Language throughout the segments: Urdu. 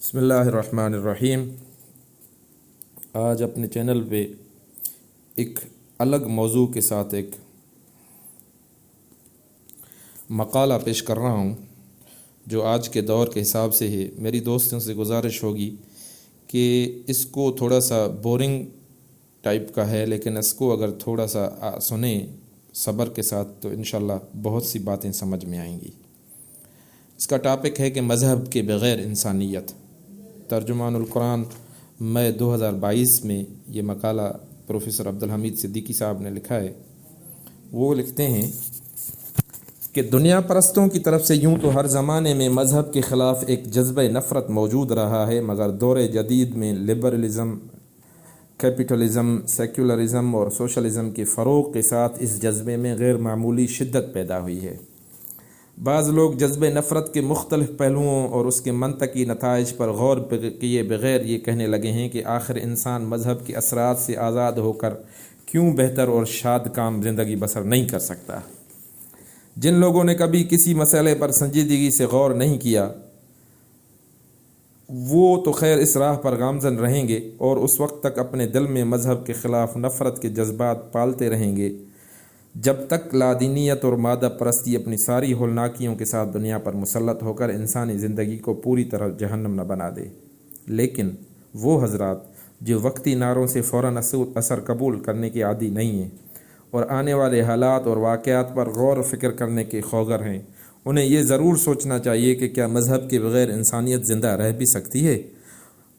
بسم اللہ الرحمن الرحیم۔ آج اپنے چینل پہ ایک الگ موضوع کے ساتھ ایک مقالہ پیش کر رہا ہوں جو آج کے دور کے حساب سے ہے۔ میری دوستوں سے گزارش ہوگی کہ اس کو تھوڑا سا بورنگ ٹائپ کا ہے، لیکن اس کو اگر تھوڑا سا سنیں صبر کے ساتھ تو انشاءاللہ بہت سی باتیں سمجھ میں آئیں گی۔ اس کا ٹاپک ہے کہ مذہب کے بغیر انسانیت۔ ترجمان القرآن مئی 2022 میں یہ مقالہ پروفیسر عبدالحمید صدیقی صاحب نے لکھا ہے۔ وہ لکھتے ہیں کہ دنیا پرستوں کی طرف سے یوں تو ہر زمانے میں مذہب کے خلاف ایک جذبہ نفرت موجود رہا ہے، مگر دور جدید میں لبرلزم، کیپٹلزم، سیکولرزم اور سوشلزم کے فروغ کے ساتھ اس جذبے میں غیر معمولی شدت پیدا ہوئی ہے۔ بعض لوگ جذبہ نفرت کے مختلف پہلوؤں اور اس کے منطقی نتائج پر غور کیے بغیر یہ کہنے لگے ہیں کہ آخر انسان مذہب کے اثرات سے آزاد ہو کر کیوں بہتر اور شاد کام زندگی بسر نہیں کر سکتا۔ جن لوگوں نے کبھی کسی مسئلے پر سنجیدگی سے غور نہیں کیا وہ تو خیر اس راہ پر گامزن رہیں گے اور اس وقت تک اپنے دل میں مذہب کے خلاف نفرت کے جذبات پالتے رہیں گے جب تک لادینیت اور مادہ پرستی اپنی ساری ہولناکیوں کے ساتھ دنیا پر مسلط ہو کر انسانی زندگی کو پوری طرح جہنم نہ بنا دے۔ لیکن وہ حضرات جو وقتی نعروں سے فوراً اثر قبول کرنے کے عادی نہیں ہیں اور آنے والے حالات اور واقعات پر غور و فکر کرنے کے خوگر ہیں، انہیں یہ ضرور سوچنا چاہیے کہ کیا مذہب کے بغیر انسانیت زندہ رہ بھی سکتی ہے،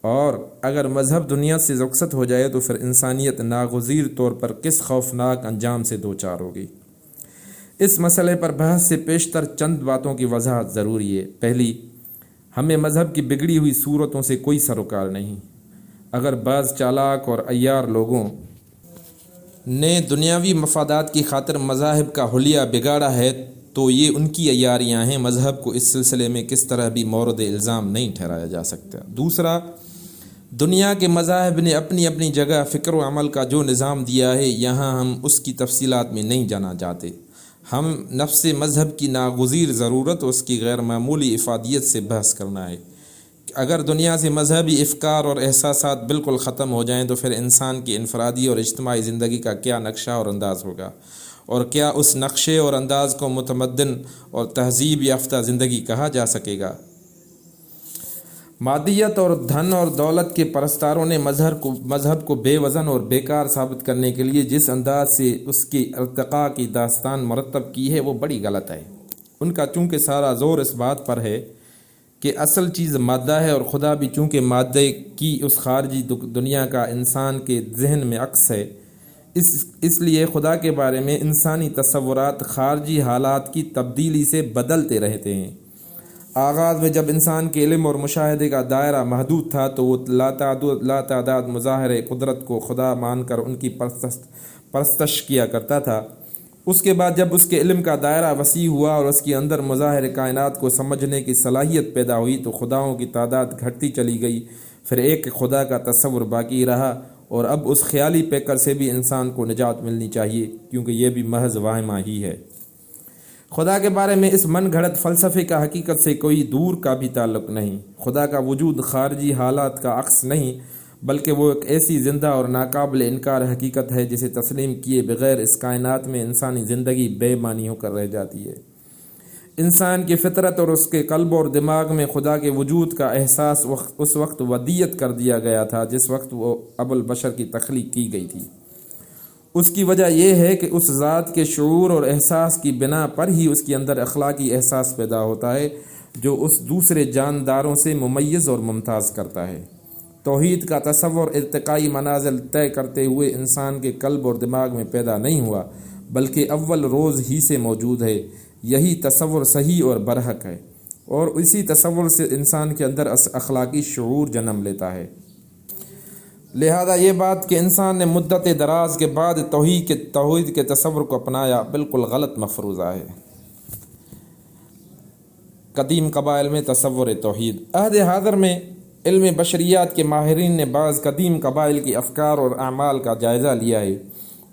اور اگر مذہب دنیا سے رخصت ہو جائے تو پھر انسانیت ناگزیر طور پر کس خوفناک انجام سے دوچار ہوگی۔ اس مسئلے پر بحث سے پیشتر چند باتوں کی وضاحت ضروری ہے۔ پہلی، ہمیں مذہب کی بگڑی ہوئی صورتوں سے کوئی سروکار نہیں۔ اگر بعض چالاک اور عیار لوگوں نے دنیاوی مفادات کی خاطر مذاہب کا حلیہ بگاڑا ہے تو یہ ان کی عیاریاں ہیں، مذہب کو اس سلسلے میں کس طرح بھی مورد الزام نہیں ٹھہرایا جا سکتا۔ دوسرا، دنیا کے مذاہب نے اپنی اپنی جگہ فکر و عمل کا جو نظام دیا ہے، یہاں ہم اس کی تفصیلات میں نہیں جانا چاہتے۔ ہم نفس مذہب کی ناگزیر ضرورت اور اس کی غیر معمولی افادیت سے بحث کرنا ہے۔ اگر دنیا سے مذہبی افکار اور احساسات بالکل ختم ہو جائیں تو پھر انسان کی انفرادی اور اجتماعی زندگی کا کیا نقشہ اور انداز ہوگا، اور کیا اس نقشے اور انداز کو متمدن اور تہذیب یافتہ زندگی کہا جا سکے گا؟ مادیت اور دھن اور دولت کے پرستاروں نے مذہب کو بے وزن اور بیکار ثابت کرنے کے لیے جس انداز سے اس کی ارتقاء کی داستان مرتب کی ہے وہ بڑی غلط ہے۔ ان کا چونکہ سارا زور اس بات پر ہے کہ اصل چیز مادہ ہے، اور خدا بھی چونکہ مادے کی اس خارجی دنیا کا انسان کے ذہن میں عکس ہے، اس لیے خدا کے بارے میں انسانی تصورات خارجی حالات کی تبدیلی سے بدلتے رہتے ہیں۔ آغاز میں جب انسان کے علم اور مشاہدے کا دائرہ محدود تھا تو وہ لاتعداد مظاہر قدرت کو خدا مان کر ان کی پرستش کیا کرتا تھا۔ اس کے بعد جب اس کے علم کا دائرہ وسیع ہوا اور اس کے اندر مظاہر کائنات کو سمجھنے کی صلاحیت پیدا ہوئی تو خداؤں کی تعداد گھٹتی چلی گئی، پھر ایک خدا کا تصور باقی رہا، اور اب اس خیالی پیکر سے بھی انسان کو نجات ملنی چاہیے کیونکہ یہ بھی محض واہمہ ہی ہے۔ خدا کے بارے میں اس من گھڑت فلسفے کا حقیقت سے کوئی دور کا بھی تعلق نہیں۔ خدا کا وجود خارجی حالات کا عکس نہیں، بلکہ وہ ایک ایسی زندہ اور ناقابل انکار حقیقت ہے جسے تسلیم کیے بغیر اس کائنات میں انسانی زندگی بے معنی ہو کر رہ جاتی ہے۔ انسان کی فطرت اور اس کے قلب اور دماغ میں خدا کے وجود کا احساس اس وقت ودیت کر دیا گیا تھا جس وقت وہ ابو البشر کی تخلیق کی گئی تھی۔ اس کی وجہ یہ ہے کہ اس ذات کے شعور اور احساس کی بنا پر ہی اس کے اندر اخلاقی احساس پیدا ہوتا ہے جو اس دوسرے جانداروں سے ممیز اور ممتاز کرتا ہے۔ توحید کا تصور ارتقائی منازل طے کرتے ہوئے انسان کے قلب اور دماغ میں پیدا نہیں ہوا، بلکہ اول روز ہی سے موجود ہے۔ یہی تصور صحیح اور برحق ہے، اور اسی تصور سے انسان کے اندر اخلاقی شعور جنم لیتا ہے۔ لہذا یہ بات کہ انسان نے مدت دراز کے بعد توحید کے تصور کو اپنایا بالکل غلط مفروضہ ہے۔ قدیم قبائل میں تصور توحید۔ عہد حاضر میں علم بشریات کے ماہرین نے بعض قدیم قبائل کی افکار اور اعمال کا جائزہ لیا ہے،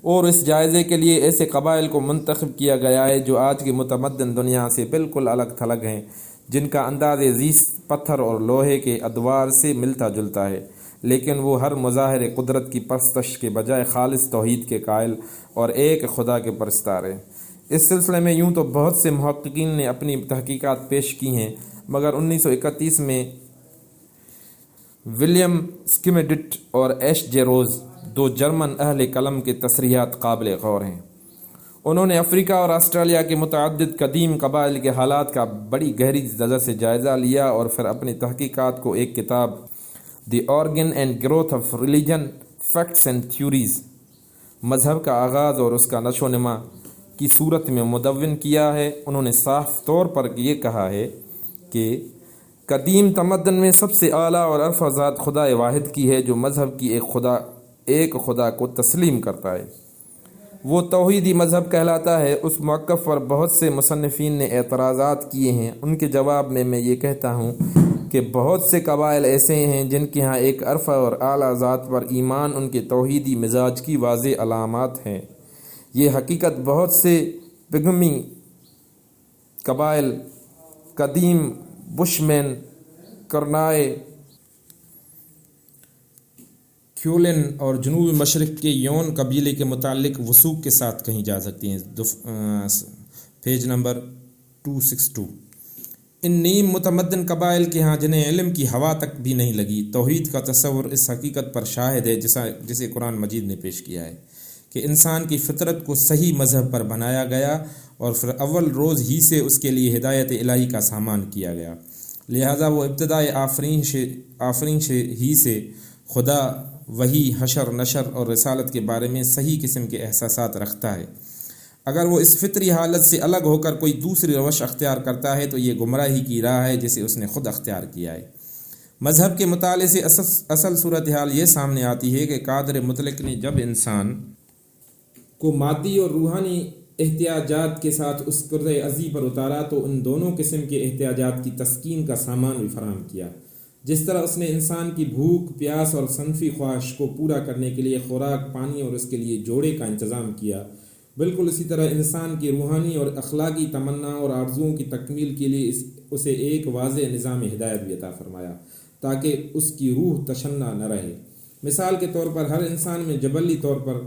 اور اس جائزے کے لیے ایسے قبائل کو منتخب کیا گیا ہے جو آج کی متمدن دنیا سے بالکل الگ تھلگ ہیں، جن کا انداز زیست پتھر اور لوہے کے ادوار سے ملتا جلتا ہے، لیکن وہ ہر مظاہر قدرت کی پرستش کے بجائے خالص توحید کے قائل اور ایک خدا کے پرستار ہیں۔ اس سلسلے میں یوں تو بہت سے محققین نے اپنی تحقیقات پیش کی ہیں، مگر 1931 میں ولیم سکیمڈٹ اور ایش جے روز، دو جرمن اہل قلم کے تصریحات قابل غور ہیں۔ انہوں نے افریقہ اور آسٹریلیا کے متعدد قدیم قبائل کے حالات کا بڑی گہری نظر سے جائزہ لیا اور پھر اپنی تحقیقات کو ایک کتاب the organ and growth of religion facts and theories, مذہب کا آغاز اور اس کا نشو و نما کی صورت میں مدون کیا ہے۔ انہوں نے صاف طور پر یہ کہا ہے کہ قدیم تمدن میں سب سے اعلیٰ اور عرفہ ذات خدا واحد کی ہے، جو مذہب کی ایک خدا کو تسلیم کرتا ہے، وہ توحیدی مذہب کہلاتا ہے۔ اس موقف پر بہت سے مصنفین نے اعتراضات کیے ہیں۔ ان کے جواب میں میں یہ کہتا ہوں کہ بہت سے قبائل ایسے ہیں جن کے ہاں ایک عرفہ اور اعلیٰ ذات پر ایمان ان کے توحیدی مزاج کی واضح علامات ہیں۔ یہ حقیقت بہت سے پگمی قبائل، قدیم بشمین، کرنائے، کیولن اور جنوب مشرق کے یون قبیلے کے متعلق وثوق کے ساتھ کہیں جا سکتی ہیں۔ Page number 262۔ ان نیم متمدن قبائل کے ہاں جنہیں علم کی ہوا تک بھی نہیں لگی، توحید کا تصور اس حقیقت پر شاہد ہے جسے قرآن مجید نے پیش کیا ہے کہ انسان کی فطرت کو صحیح مذہب پر بنایا گیا اور پھر اول روز ہی سے اس کے لیے ہدایت الہی کا سامان کیا گیا، لہذا وہ ابتدائے آفرین ہی سے خدا، وحی، حشر، نشر اور رسالت کے بارے میں صحیح قسم کے احساسات رکھتا ہے۔ اگر وہ اس فطری حالت سے الگ ہو کر کوئی دوسری روش اختیار کرتا ہے تو یہ گمراہی کی راہ ہے جسے اس نے خود اختیار کیا ہے۔ مذہب کے مطالعے سے اصل صورتحال یہ سامنے آتی ہے کہ قادر مطلق نے جب انسان کو مادی اور روحانی احتیاجات کے ساتھ اس کرۂ ارضی پر اتارا تو ان دونوں قسم کے احتیاجات کی تسکین کا سامان بھی فراہم کیا۔ جس طرح اس نے انسان کی بھوک، پیاس اور صنفی خواہش کو پورا کرنے کے لیے خوراک، پانی اور اس کے لیے جوڑے کا انتظام کیا، بالکل اسی طرح انسان کی روحانی اور اخلاقی تمنا اور آرزوؤں کی تکمیل کے لیے اسے ایک واضح نظام ہدایت بھی عطا فرمایا تاکہ اس کی روح تشنع نہ رہے۔ مثال کے طور پر ہر انسان میں جبلی طور پر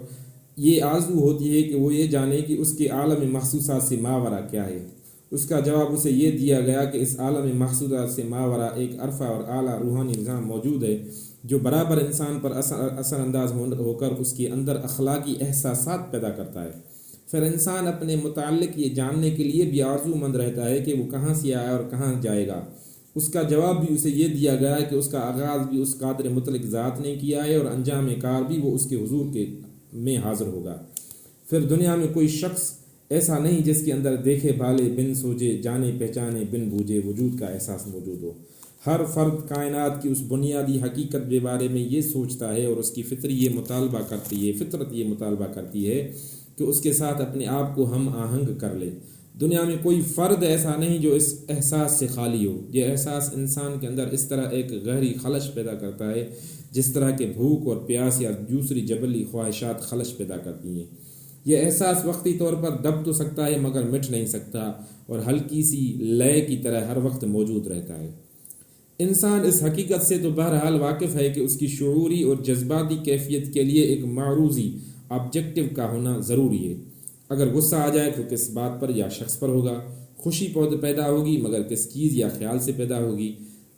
یہ آرزو ہوتی ہے کہ وہ یہ جانے کہ اس کے عالم محسوسات سے ماورا کیا ہے۔ اس کا جواب اسے یہ دیا گیا کہ اس عالم محسوسات سے ماورا ایک عرفہ اور اعلیٰ روحانی نظام موجود ہے جو برابر انسان پر اثر انداز ہو کر اس کے اندر اخلاقی احساسات پیدا کرتا ہے۔ پھر انسان اپنے متعلق یہ جاننے کے لیے بھی آرزو مند رہتا ہے کہ وہ کہاں سے آیا اور کہاں جائے گا۔ اس کا جواب بھی اسے یہ دیا گیا کہ اس کا آغاز بھی اس قادر مطلق ذات نے کیا ہے اور انجام کار بھی وہ اس کے حضور میں حاضر ہوگا۔ پھر دنیا میں کوئی شخص ایسا نہیں جس کے اندر دیکھے بھالے بن سوچے، جانے پہچانے بن بوجھے وجود کا احساس موجود ہو۔ ہر فرد کائنات کی اس بنیادی حقیقت کے بارے میں یہ سوچتا ہے اور اس کی فطرت یہ مطالبہ کرتی ہے کہ اس کے ساتھ اپنے آپ کو ہم آہنگ کر لے۔ دنیا میں کوئی فرد ایسا نہیں جو اس احساس سے خالی ہو۔ یہ احساس انسان کے اندر اس طرح ایک گہری خلش پیدا کرتا ہے جس طرح کہ بھوک اور پیاس یا دوسری جبلی خواہشات خلش پیدا کرتی ہیں۔ یہ احساس وقتی طور پر دب تو سکتا ہے مگر مٹ نہیں سکتا اور ہلکی سی لے کی طرح ہر وقت موجود رہتا ہے۔ انسان اس حقیقت سے تو بہرحال واقف ہے کہ اس کی شعوری اور جذباتی کیفیت کے لیے ایک معروضی آبجیکٹو کا ہونا ضروری ہے۔ اگر غصہ آ جائے تو کس بات پر یا شخص پر ہوگا، خوشی پیدا ہوگی مگر کس چیز یا خیال سے پیدا ہوگی۔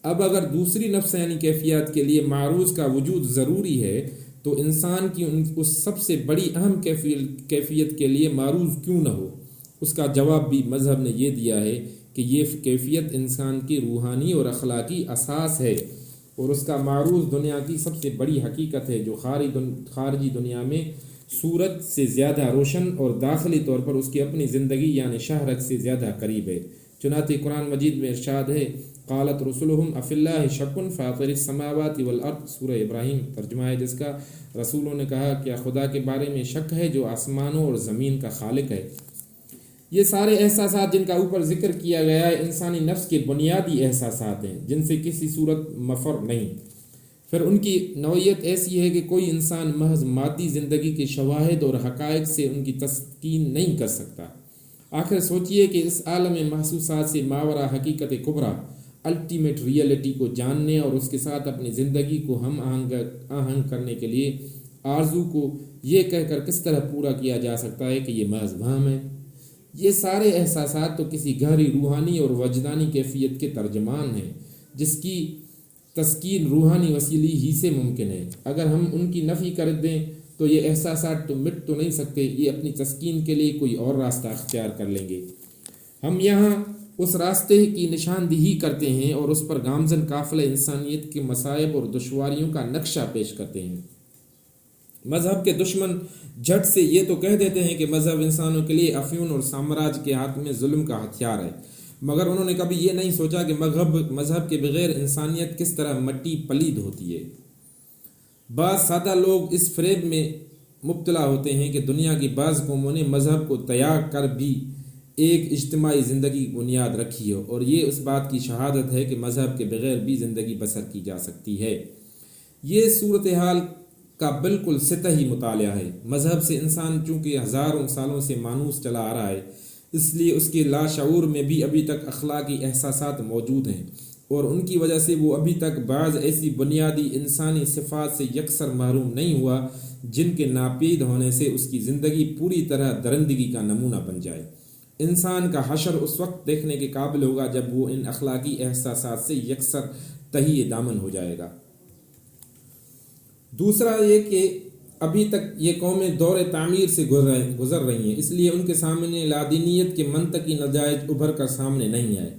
اب اگر دوسری نفسانی کیفیات کے لیے معروض کا وجود ضروری ہے تو انسان کی اس سب سے بڑی اہم کیفیت کے لیے معروض کیوں نہ ہو؟ اس کا جواب بھی مذہب نے یہ دیا ہے کہ یہ کیفیت انسان کی روحانی اور اخلاقی اساس ہے اور اس کا معروض دنیا کی سب سے بڑی حقیقت ہے جو خارجی دنیا میں صورت سے زیادہ روشن اور داخلی طور پر اس کی اپنی زندگی یعنی شہرت سے زیادہ قریب ہے۔ چنانچہ قرآن مجید میں ارشاد ہے، قالت رسلہم افی اللہ شک فاطر السماوات والارض، سورہ ابراہیم ترجمہ ہے جس کا رسولوں نے کہا کیا خدا کے بارے میں شک ہے جو آسمانوں اور زمین کا خالق ہے۔ یہ سارے احساسات جن کا اوپر ذکر کیا گیا ہے انسانی نفس کے بنیادی احساسات ہیں جن سے کسی صورت مفر نہیں۔ پھر ان کی نوعیت ایسی ہے کہ کوئی انسان محض مادی زندگی کے شواہد اور حقائق سے ان کی تسکین نہیں کر سکتا۔ آخر سوچئے کہ اس عالم محسوسات سے ماورا حقیقت کبریٰ الٹیمیٹ ریئلٹی کو جاننے اور اس کے ساتھ اپنی زندگی کو ہم آہنگ کرنے کے لیے آرزو کو یہ کہہ کر کس طرح پورا کیا جا سکتا ہے کہ یہ محض وہم ہے۔ یہ سارے احساسات تو کسی گہری روحانی اور وجدانی کیفیت کے ترجمان ہیں جس کی تسکین روحانی وسیلے ہی سے ممکن ہے۔ اگر ہم ان کی نفی کر دیں تو یہ احساسات تو مٹ تو نہیں سکتے، یہ اپنی تسکین کے لیے کوئی اور راستہ اختیار کر لیں گے۔ ہم یہاں اس راستے کی نشاندہی کرتے ہیں اور اس پر گامزن قافلہ انسانیت کے مصائب اور دشواریوں کا نقشہ پیش کرتے ہیں۔ مذہب کے دشمن جھٹ سے یہ تو کہہ دیتے ہیں کہ مذہب انسانوں کے لیے افیون اور سامراج کے ہاتھ میں ظلم کا ہتھیار ہے، مگر انہوں نے کبھی یہ نہیں سوچا کہ مذہب کے بغیر انسانیت کس طرح مٹی پلید ہوتی ہے۔ بعض سادہ لوگ اس فریب میں مبتلا ہوتے ہیں کہ دنیا کی بعض قوموں نے مذہب کو تیاگ کر بھی ایک اجتماعی زندگی کی بنیاد رکھی ہو، اور یہ اس بات کی شہادت ہے کہ مذہب کے بغیر بھی زندگی بسر کی جا سکتی ہے۔ یہ صورتحال کا بالکل سطحی مطالعہ ہے۔ مذہب سے انسان چونکہ ہزاروں سالوں سے مانوس چلا آ رہا ہے، اس لیے اس کے لاشعور میں بھی ابھی تک اخلاقی احساسات موجود ہیں، اور ان کی وجہ سے وہ ابھی تک بعض ایسی بنیادی انسانی صفات سے یکسر محروم نہیں ہوا جن کے ناپید ہونے سے اس کی زندگی پوری طرح درندگی کا نمونہ بن جائے۔ انسان کا حشر اس وقت دیکھنے کے قابل ہوگا جب وہ ان اخلاقی احساسات سے یکسر تہی دامن ہو جائے گا۔ دوسرا یہ کہ ابھی تک یہ قومیں دور تعمیر سے گزر رہی ہیں، اس لیے ان کے سامنے لادینیت کے منطقی نتائج ابھر کر سامنے نہیں آئے۔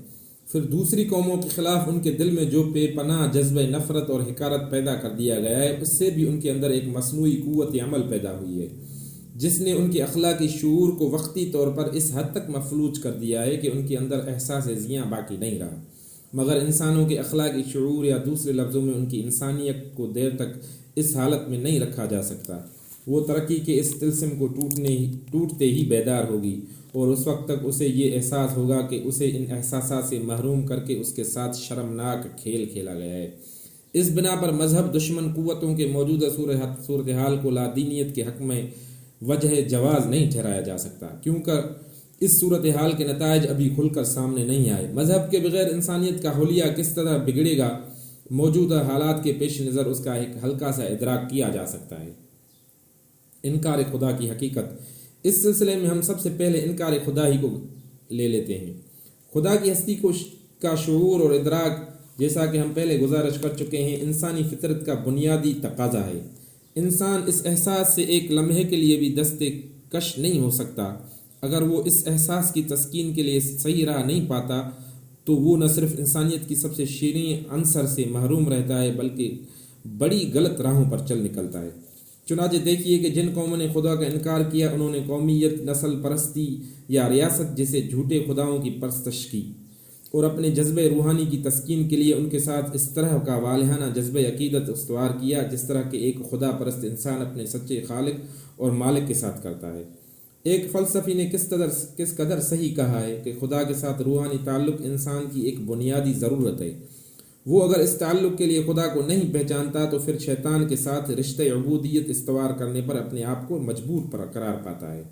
پھر دوسری قوموں کے خلاف ان کے دل میں جو بے پناہ جذبہ نفرت اور حقارت پیدا کر دیا گیا ہے، اس سے بھی ان کے اندر ایک مصنوعی قوت عمل پیدا ہوئی ہے جس نے ان کے اخلاقی شعور کو وقتی طور پر اس حد تک مفلوج کر دیا ہے کہ ان کے اندر احساس زیاں باقی نہیں رہا۔ مگر انسانوں کے اخلاقی شعور، یا دوسرے لفظوں میں ان کی انسانیت کو دیر تک اس حالت میں نہیں رکھا جا سکتا۔ وہ ترقی کے اس طلسم کو ٹوٹتے ہی بیدار ہوگی، اور اس وقت تک اسے یہ احساس ہوگا کہ اسے ان احساسات سے محروم کر کے اس کے ساتھ شرمناک کھیل کھیلا گیا ہے۔ اس بنا پر مذہب دشمن قوتوں کے موجودہ صورتحال کو لادینیت کے حق میں وجہ جواز نہیں ٹھہرایا جا سکتا، کیونکہ اس صورتحال کے نتائج ابھی کھل کر سامنے نہیں آئے۔ مذہب کے بغیر انسانیت کا حلیہ کس طرح بگڑے گا، موجودہ حالات کے پیش نظر اس کا ایک ہلکا سا ادراک کیا جا سکتا ہے۔ انکار خدا کی حقیقت۔ اس سلسلے میں ہم سب سے پہلے انکار خدا ہی کو لے لیتے ہیں۔ خدا کی ہستی کا شعور اور ادراک، جیسا کہ ہم پہلے گزارش کر چکے ہیں، انسانی فطرت کا بنیادی تقاضا ہے۔ انسان اس احساس سے ایک لمحے کے لیے بھی دست کش نہیں ہو سکتا۔ اگر وہ اس احساس کی تسکین کے لیے صحیح راہ نہیں پاتا تو وہ نہ صرف انسانیت کی سب سے شیریں عنصر سے محروم رہتا ہے بلکہ بڑی غلط راہوں پر چل نکلتا ہے۔ چنانچہ دیکھیے کہ جن قوموں نے خدا کا انکار کیا، انہوں نے قومیت، نسل پرستی یا ریاست جیسے جھوٹے خداؤں کی پرستش کی، اور اپنے جذبہ روحانی کی تسکین کے لیے ان کے ساتھ اس طرح کا والہانہ جذبہ عقیدت استوار کیا جس طرح کہ ایک خدا پرست انسان اپنے سچے خالق اور مالک کے ساتھ کرتا ہے۔ ایک فلسفی نے کس قدر صحیح کہا ہے کہ خدا کے ساتھ روحانی تعلق انسان کی ایک بنیادی ضرورت ہے۔ وہ اگر اس تعلق کے لیے خدا کو نہیں پہچانتا تو پھر شیطان کے ساتھ رشتہ عبودیت استوار کرنے پر اپنے آپ کو مجبور قرار پاتا ہے۔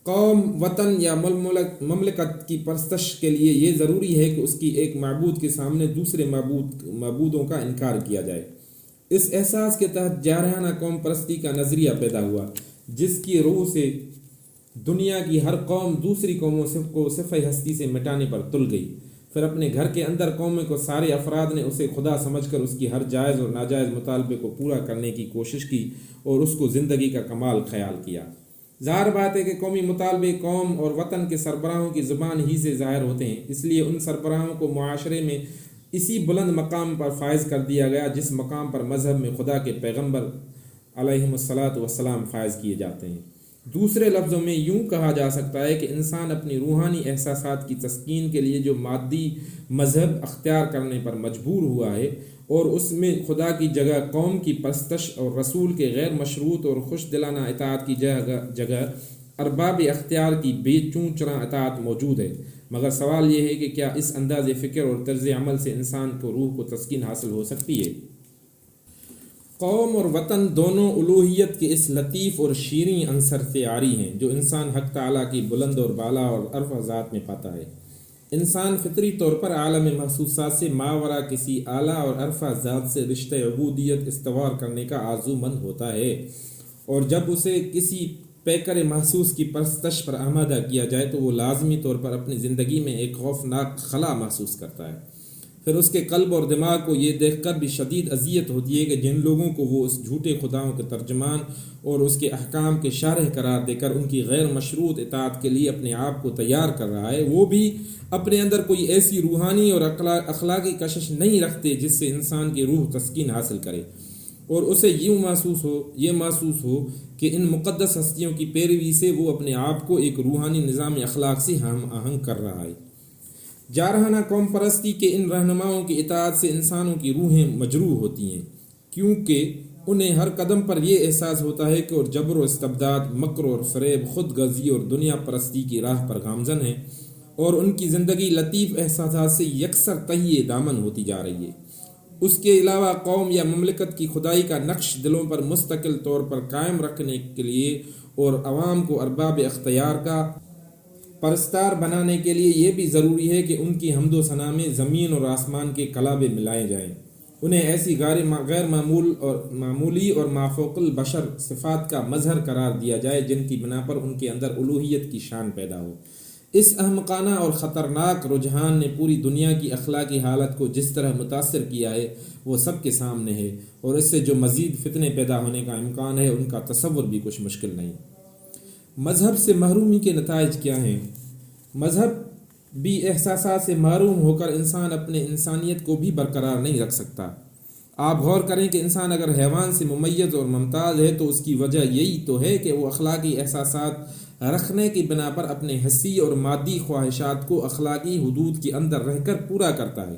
قوم، وطن یا مملکت کی پرستش کے لیے یہ ضروری ہے کہ اس کی ایک معبود کے سامنے دوسرے معبودوں کا انکار کیا جائے۔ اس احساس کے تحت جارحانہ قوم پرستی کا نظریہ پیدا ہوا، جس کی روح سے دنیا کی ہر قوم دوسری قوموں کو صفحہ ہستی سے مٹانے پر تل گئی۔ پھر اپنے گھر کے اندر قوم کو سارے افراد نے اسے خدا سمجھ کر اس کی ہر جائز اور ناجائز مطالبے کو پورا کرنے کی کوشش کی اور اس کو زندگی کا کمال خیال کیا۔ ظاہر بات ہے کہ قومی مطالبے قوم اور وطن کے سربراہوں کی زبان ہی سے ظاہر ہوتے ہیں، اس لیے ان سربراہوں کو معاشرے میں اسی بلند مقام پر فائز کر دیا گیا جس مقام پر مذہب میں خدا کے پیغمبر علیہم الصلاۃ والسلام فائز کیے جاتے ہیں۔ دوسرے لفظوں میں یوں کہا جا سکتا ہے کہ انسان اپنی روحانی احساسات کی تسکین کے لیے جو مادی مذہب اختیار کرنے پر مجبور ہوا ہے، اور اس میں خدا کی جگہ قوم کی پرستش اور رسول کے غیر مشروط اور خوش دلانہ اطاعت کی جگہ ارباب اختیار کی بے چوں چراں اطاعت موجود ہے۔ مگر سوال یہ ہے کہ کیا اس انداز فکر اور طرز عمل سے انسان کو روح کو تسکین حاصل ہو سکتی ہے؟ قوم اور وطن دونوں الوہیت کے اس لطیف اور شیریں عنصر سے عاری ہیں جو انسان حق تعالیٰ کی بلند اور بالا اور عرفہ ذات میں پاتا ہے۔ انسان فطری طور پر عالم محسوسات سے ماورا کسی اعلیٰ اور عرفہ ذات سے رشتہ عبودیت استوار کرنے کا آرزو مند ہوتا ہے، اور جب اسے کسی پیکر محسوس کی پرستش پر آمادہ کیا جائے تو وہ لازمی طور پر اپنی زندگی میں ایک خوفناک خلا محسوس کرتا ہے۔ پھر اس کے قلب اور دماغ کو یہ دیکھ کر بھی شدید اذیت ہوتی ہے کہ جن لوگوں کو وہ اس جھوٹے خداؤں کے ترجمان اور اس کے احکام کے شارح قرار دے کر ان کی غیر مشروط اطاعت کے لیے اپنے آپ کو تیار کر رہا ہے، وہ بھی اپنے اندر کوئی ایسی روحانی اور اخلاقی کشش نہیں رکھتے جس سے انسان کی روح تسکین حاصل کرے اور اسے یہ محسوس ہو کہ ان مقدس ہستیوں کی پیروی سے وہ اپنے آپ کو ایک روحانی نظام اخلاق سے ہم آہنگ کر رہا ہے۔ جارحانہ قوم پرستی کے ان رہنماؤں کی اطاعت سے انسانوں کی روحیں مجروح ہوتی ہیں، کیونکہ انہیں ہر قدم پر یہ احساس ہوتا ہے کہ اور جبر و استبداد، مکر اور فریب، خود غرضی اور دنیا پرستی کی راہ پر گامزن ہیں، اور ان کی زندگی لطیف احساسات سے یکسر تہیے دامن ہوتی جا رہی ہے۔ اس کے علاوہ قوم یا مملکت کی خدائی کا نقش دلوں پر مستقل طور پر قائم رکھنے کے لیے اور عوام کو ارباب اختیار کا پرستار بنانے کے لیے یہ بھی ضروری ہے کہ ان کی حمد و ثنا میں زمین اور آسمان کے کلابے ملائے جائیں، انہیں ایسی غیر معمولی اور مافوق البشر صفات کا مظہر قرار دیا جائے جن کی بنا پر ان کے اندر الوہیت کی شان پیدا ہو۔ اس احمقانہ اور خطرناک رجحان نے پوری دنیا کی اخلاقی حالت کو جس طرح متاثر کیا ہے وہ سب کے سامنے ہے، اور اس سے جو مزید فتنے پیدا ہونے کا امکان ہے ان کا تصور بھی کچھ مشکل نہیں۔ مذہب سے محرومی کے نتائج کیا ہیں؟ مذہب بھی احساسات سے محروم ہو کر انسان اپنے انسانیت کو بھی برقرار نہیں رکھ سکتا۔ آپ غور کریں کہ انسان اگر حیوان سے ممیز اور ممتاز ہے تو اس کی وجہ یہی تو ہے کہ وہ اخلاقی احساسات رکھنے کی بنا پر اپنے حسی اور مادی خواہشات کو اخلاقی حدود کے اندر رہ کر پورا کرتا ہے،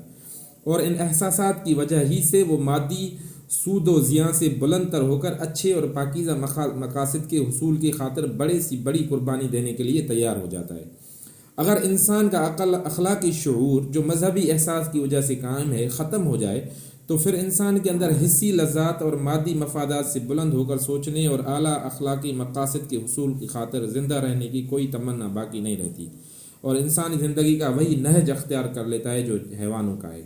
اور ان احساسات کی وجہ ہی سے وہ مادی سود و زیاں سے بلند تر ہو کر اچھے اور پاکیزہ مقاصد کے حصول کی خاطر بڑے سی بڑی قربانی دینے کے لیے تیار ہو جاتا ہے۔ اگر انسان کا اخلاقی شعور جو مذہبی احساس کی وجہ سے قائم ہے ختم ہو جائے تو پھر انسان کے اندر حسی لذات اور مادی مفادات سے بلند ہو کر سوچنے اور اعلیٰ اخلاقی مقاصد کے حصول کی خاطر زندہ رہنے کی کوئی تمنا باقی نہیں رہتی، اور انسانی زندگی کا وہی نہج اختیار کر لیتا ہے جو حیوانوں کا ہے۔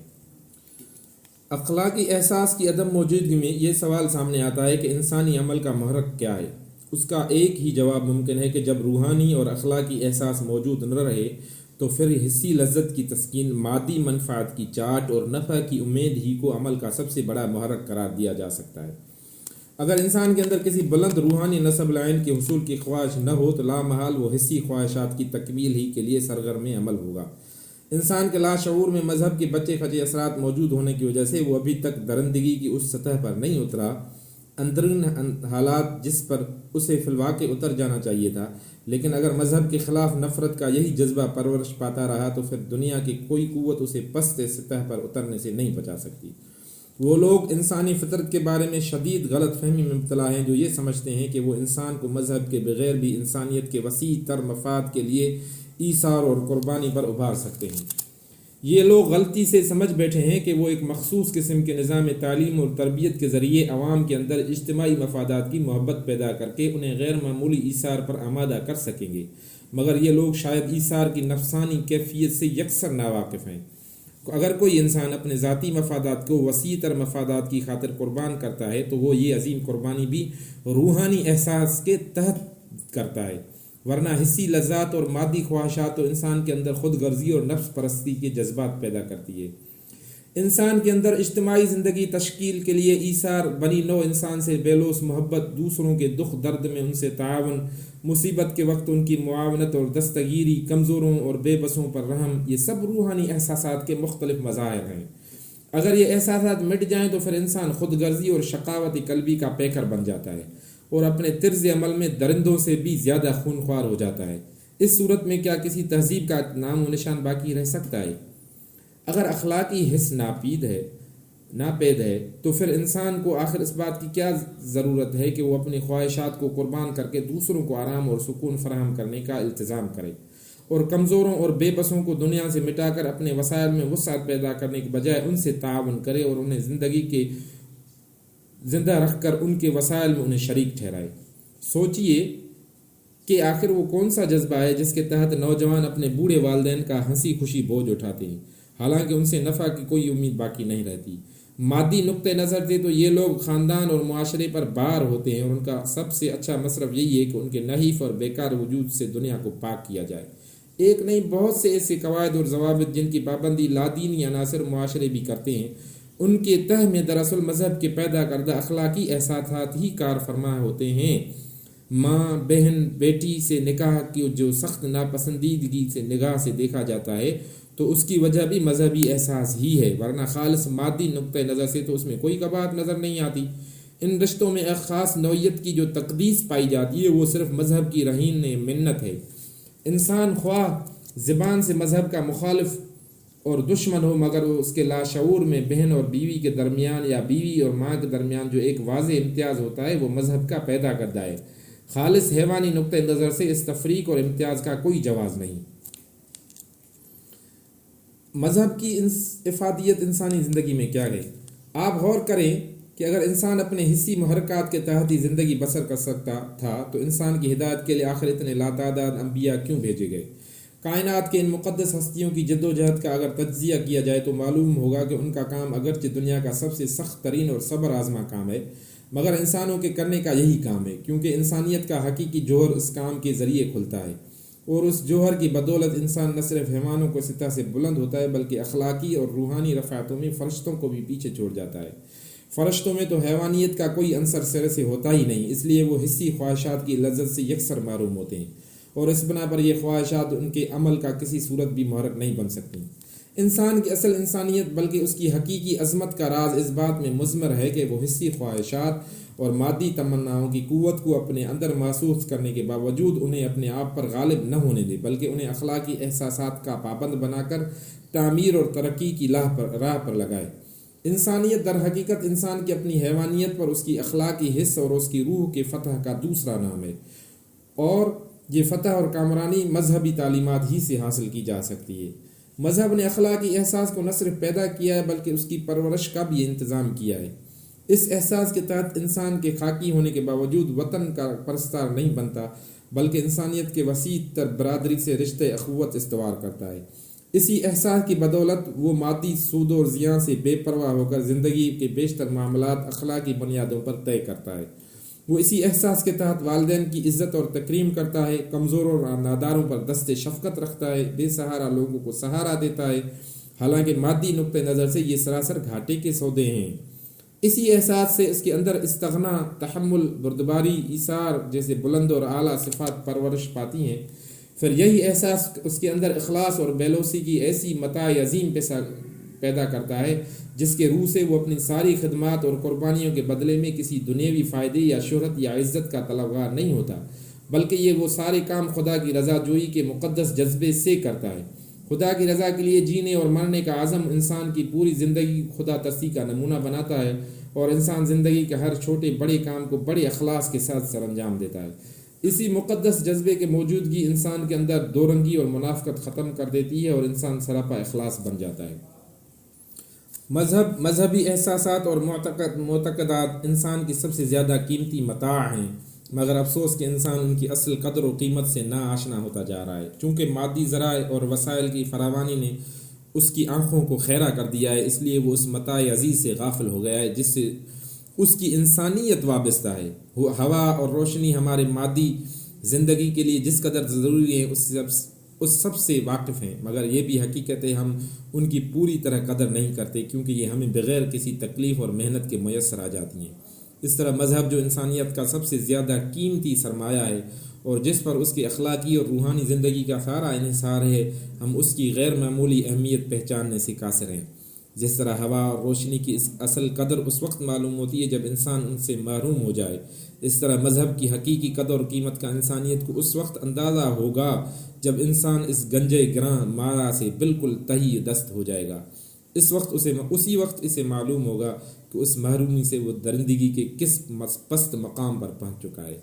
اخلاقی احساس کی عدم موجودگی میں یہ سوال سامنے آتا ہے کہ انسانی عمل کا محرک کیا ہے؟ اس کا ایک ہی جواب ممکن ہے کہ جب روحانی اور اخلاقی احساس موجود نہ رہے تو پھر حسی لذت کی تسکین، مادی منفعت کی چاٹ اور نفع کی امید ہی کو عمل کا سب سے بڑا محرک قرار دیا جا سکتا ہے۔ اگر انسان کے اندر کسی بلند روحانی نصب لائن کے حصول کی خواہش نہ ہو تو لامحال وہ حسی خواہشات کی تکمیل ہی کے لیے سرگرم عمل ہوگا۔ انسان کے لاشعور میں مذہب کے بچے خچے اثرات موجود ہونے کی وجہ سے وہ ابھی تک درندگی کی اس سطح پر نہیں اترا، اندرون حالات جس پر اسے فی الواقع اتر جانا چاہیے تھا، لیکن اگر مذہب کے خلاف نفرت کا یہی جذبہ پرورش پاتا رہا تو پھر دنیا کی کوئی قوت اسے پست سطح پر اترنے سے نہیں بچا سکتی۔ وہ لوگ انسانی فطرت کے بارے میں شدید غلط فہمی میں مبتلا ہیں جو یہ سمجھتے ہیں کہ وہ انسان کو مذہب کے بغیر بھی انسانیت کے وسیع تر مفاد کے لیے ایثار اور قربانی پر ابھار سکتے ہیں۔ یہ لوگ غلطی سے سمجھ بیٹھے ہیں کہ وہ ایک مخصوص قسم کے نظام تعلیم اور تربیت کے ذریعے عوام کے اندر اجتماعی مفادات کی محبت پیدا کر کے انہیں غیر معمولی ایثار پر آمادہ کر سکیں گے، مگر یہ لوگ شاید ایثار کی نفسانی کیفیت سے یکسر ناواقف ہیں۔ اگر کوئی انسان اپنے ذاتی مفادات کو وسیع تر مفادات کی خاطر قربان کرتا ہے تو وہ یہ عظیم قربانی بھی روحانی احساس کے تحت کرتا ہے، ورنہ حسی لذات اور مادی خواہشات تو انسان کے اندر خود غرضی اور نفس پرستی کے جذبات پیدا کرتی ہے۔ انسان کے اندر اجتماعی زندگی تشکیل کے لیے ایثار، بنی نوع انسان سے بے لوث محبت، دوسروں کے دکھ درد میں ان سے تعاون، مصیبت کے وقت ان کی معاونت اور دستگیری، کمزوروں اور بے بسوں پر رحم، یہ سب روحانی احساسات کے مختلف مظاہر ہیں۔ اگر یہ احساسات مٹ جائیں تو پھر انسان خود غرضی اور شقاوت قلبی کا پیکر بن جاتا ہے اور اپنے طرز عمل میں درندوں سے بھی زیادہ خونخوار ہو جاتا ہے۔ اس صورت میں کیا کسی تہذیب کا نام و نشان باقی رہ سکتا ہے؟ اگر اخلاقی حس ناپید ہے تو پھر انسان کو آخر اس بات کی کیا ضرورت ہے کہ وہ اپنی خواہشات کو قربان کر کے دوسروں کو آرام اور سکون فراہم کرنے کا التزام کرے، اور کمزوروں اور بے بسوں کو دنیا سے مٹا کر اپنے وسائل میں وسعت پیدا کرنے کے بجائے ان سے تعاون کرے اور انہیں زندگی کے زندہ رکھ کر ان کے وسائل میں انہیں شریک ٹھہرائے۔ سوچئے کہ آخر وہ کون سا جذبہ ہے جس کے تحت نوجوان اپنے بوڑھے والدین کا ہنسی خوشی بوجھ اٹھاتے ہیں، حالانکہ ان سے نفع کی کوئی امید باقی نہیں رہتی۔ مادی نقطہ نظر سے تو یہ لوگ خاندان اور معاشرے پر بار ہوتے ہیں، اور ان کا سب سے اچھا مصرف یہی ہے کہ ان کے نحیف اور بیکار وجود سے دنیا کو پاک کیا جائے۔ ایک نہیں، بہت سے ایسے قواعد اور ضوابط جن کی پابندی لادینی عناصر معاشرے بھی کرتے ہیں، ان کے تہ میں دراصل مذہب کے پیدا کردہ اخلاقی احساسات ہی کار فرما ہوتے ہیں۔ ماں، بہن، بیٹی سے نکاح کی جو سخت ناپسندیدگی سے نگاہ سے دیکھا جاتا ہے تو اس کی وجہ بھی مذہبی احساس ہی ہے، ورنہ خالص مادی نقطہ نظر سے تو اس میں کوئی قباحت نظر نہیں آتی۔ ان رشتوں میں ایک خاص نوعیت کی جو تقدیس پائی جاتی ہے وہ صرف مذہب کی رہین منت ہے۔ انسان خواہ زبان سے مذہب کا مخالف اور دشمن ہو، مگر وہ اس کے لاشعور میں بہن اور بیوی کے درمیان یا بیوی اور ماں کے درمیان جو ایک واضح امتیاز ہوتا ہے وہ مذہب کا پیدا کردہ ہے۔ خالص حیوانی نقطہ نظر سے اس تفریق اور امتیاز کا کوئی جواز نہیں۔ مذہب کی افادیت انسانی زندگی میں کیا ہے؟ آپ غور کریں کہ اگر انسان اپنے حسی محرکات کے تحت ہی زندگی بسر کر سکتا تھا تو انسان کی ہدایت کے لیے آخر اتنے لاتعداد انبیاء کیوں بھیجے گئے؟ کائنات کے ان مقدس ہستیوں کی جد و جہد کا اگر تجزیہ کیا جائے تو معلوم ہوگا کہ ان کا کام اگرچہ دنیا کا سب سے سخت ترین اور صبر آزما کام ہے، مگر انسانوں کے کرنے کا یہی کام ہے، کیونکہ انسانیت کا حقیقی جوہر اس کام کے ذریعے کھلتا ہے، اور اس جوہر کی بدولت انسان نہ صرف حیوانوں کو سطح سے بلند ہوتا ہے بلکہ اخلاقی اور روحانی رفعتوں میں فرشتوں کو بھی پیچھے چھوڑ جاتا ہے۔ فرشتوں میں تو حیوانیت کا کوئی عنصر سرے سے ہوتا ہی نہیں، اس لیے وہ حسی خواہشات کی لذت سے یکسر محروم ہوتے ہیں، اور اس بنا پر یہ خواہشات ان کے عمل کا کسی صورت بھی محرک نہیں بن سکتی۔ انسان کی اصل انسانیت بلکہ اس کی حقیقی عظمت کا راز اس بات میں مضمر ہے کہ وہ حسی خواہشات اور مادی تمناؤں کی قوت کو اپنے اندر محسوس کرنے کے باوجود انہیں اپنے آپ پر غالب نہ ہونے دے، بلکہ انہیں اخلاقی احساسات کا پابند بنا کر تعمیر اور ترقی کی راہ پر لگائے۔ انسانیت در حقیقت انسان کی اپنی حیوانیت پر اس کی اخلاقی حس اور اس کی روح کے فتح کا دوسرا نام ہے، اور یہ فتح اور کامرانی مذہبی تعلیمات ہی سے حاصل کی جا سکتی ہے۔ مذہب نے اخلاقی احساس کو نہ صرف پیدا کیا ہے بلکہ اس کی پرورش کا بھی انتظام کیا ہے۔ اس احساس کے تحت انسان کے خاکی ہونے کے باوجود وطن کا پرستار نہیں بنتا بلکہ انسانیت کے وسیع تر برادری سے رشتہ اخوت استوار کرتا ہے۔ اسی احساس کی بدولت وہ مادی سود و زیاں سے بے پرواہ ہو کر زندگی کے بیشتر معاملات اخلاقی بنیادوں پر طے کرتا ہے۔ وہ اسی احساس کے تحت والدین کی عزت اور تکریم کرتا ہے، کمزوروں اور ناداروں پر دست شفقت رکھتا ہے، بے سہارا لوگوں کو سہارا دیتا ہے، حالانکہ مادی نقطہ نظر سے یہ سراسر گھاٹے کے سودے ہیں۔ اسی احساس سے اس کے اندر استغنا، تحمل، بردباری، ایثار جیسے بلند اور اعلیٰ صفات پرورش پاتی ہیں۔ پھر یہی احساس اس کے اندر اخلاص اور بیلوسی کی ایسی متاع عظیم پیدا کرتا ہے جس کے روح سے وہ اپنی ساری خدمات اور قربانیوں کے بدلے میں کسی دنیاوی فائدے یا شہرت یا عزت کا طلبگار نہیں ہوتا، بلکہ یہ وہ سارے کام خدا کی رضا جوئی کے مقدس جذبے سے کرتا ہے۔ خدا کی رضا کے لیے جینے اور مرنے کا عزم انسان کی پوری زندگی خدا ترسی کا نمونہ بناتا ہے، اور انسان زندگی کے ہر چھوٹے بڑے کام کو بڑے اخلاص کے ساتھ سر انجام دیتا ہے۔ اسی مقدس جذبے کے موجودگی انسان کے اندر دو رنگی اور منافقت ختم کر دیتی ہے اور انسان سراپا اخلاص بن جاتا ہے۔ مذہبی احساسات اور معتقدات انسان کی سب سے زیادہ قیمتی متاع ہیں، مگر افسوس کہ انسان ان کی اصل قدر و قیمت سے نا آشنا ہوتا جا رہا ہے۔ چونکہ مادی ذرائع اور وسائل کی فراوانی نے اس کی آنکھوں کو خیرہ کر دیا ہے، اس لیے وہ اس متاع عزیز سے غافل ہو گیا ہے جس سے اس کی انسانیت وابستہ ہے۔ ہوا اور روشنی ہمارے مادی زندگی کے لیے جس قدر ضروری ہیں اس سب سے واقف ہیں، مگر یہ بھی حقیقت ہے ہم ان کی پوری طرح قدر نہیں کرتے کیونکہ یہ ہمیں بغیر کسی تکلیف اور محنت کے میسر آ جاتی ہیں۔ اس طرح مذہب جو انسانیت کا سب سے زیادہ قیمتی سرمایہ ہے اور جس پر اس کی اخلاقی اور روحانی زندگی کا سارا انحصار ہے، ہم اس کی غیر معمولی اہمیت پہچاننے سے قاصر ہیں۔ جس طرح ہوا اور روشنی کی اصل قدر اس وقت معلوم ہوتی ہے جب انسان ان سے محروم ہو جائے، اس طرح مذہب کی حقیقی قدر اور قیمت کا انسانیت کو اس وقت اندازہ ہوگا جب انسان اس گنجے گراں مارا سے بالکل تہی دست ہو جائے گا۔ اسی وقت اسے معلوم ہوگا کہ اس محرومی سے وہ درندگی کے کس پست مقام پر پہنچ چکا ہے۔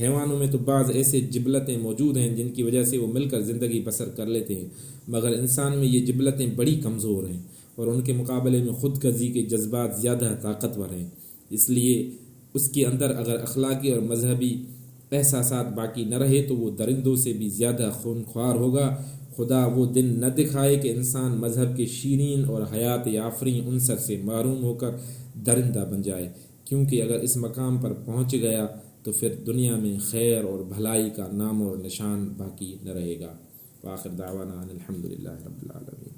حیوانوں میں تو بعض ایسے جبلتیں موجود ہیں جن کی وجہ سے وہ مل کر زندگی بسر کر لیتے ہیں، مگر انسان میں یہ جبلتیں بڑی کمزور ہیں اور ان کے مقابلے میں خود غرضی کے جذبات زیادہ طاقتور ہیں۔ اس لیے اس کے اندر اگر اخلاقی اور مذہبی احساسات باقی نہ رہے تو وہ درندوں سے بھی زیادہ خونخوار ہوگا۔ خدا وہ دن نہ دکھائے کہ انسان مذہب کے شیرین اور حیات آفریں عنصر سے محروم ہو کر درندہ بن جائے، کیونکہ اگر اس مقام پر پہنچ گیا تو پھر دنیا میں خیر اور بھلائی کا نام اور نشان باقی نہ رہے گا۔ وآخر دعوانا ان الحمد للہ رب العالمین۔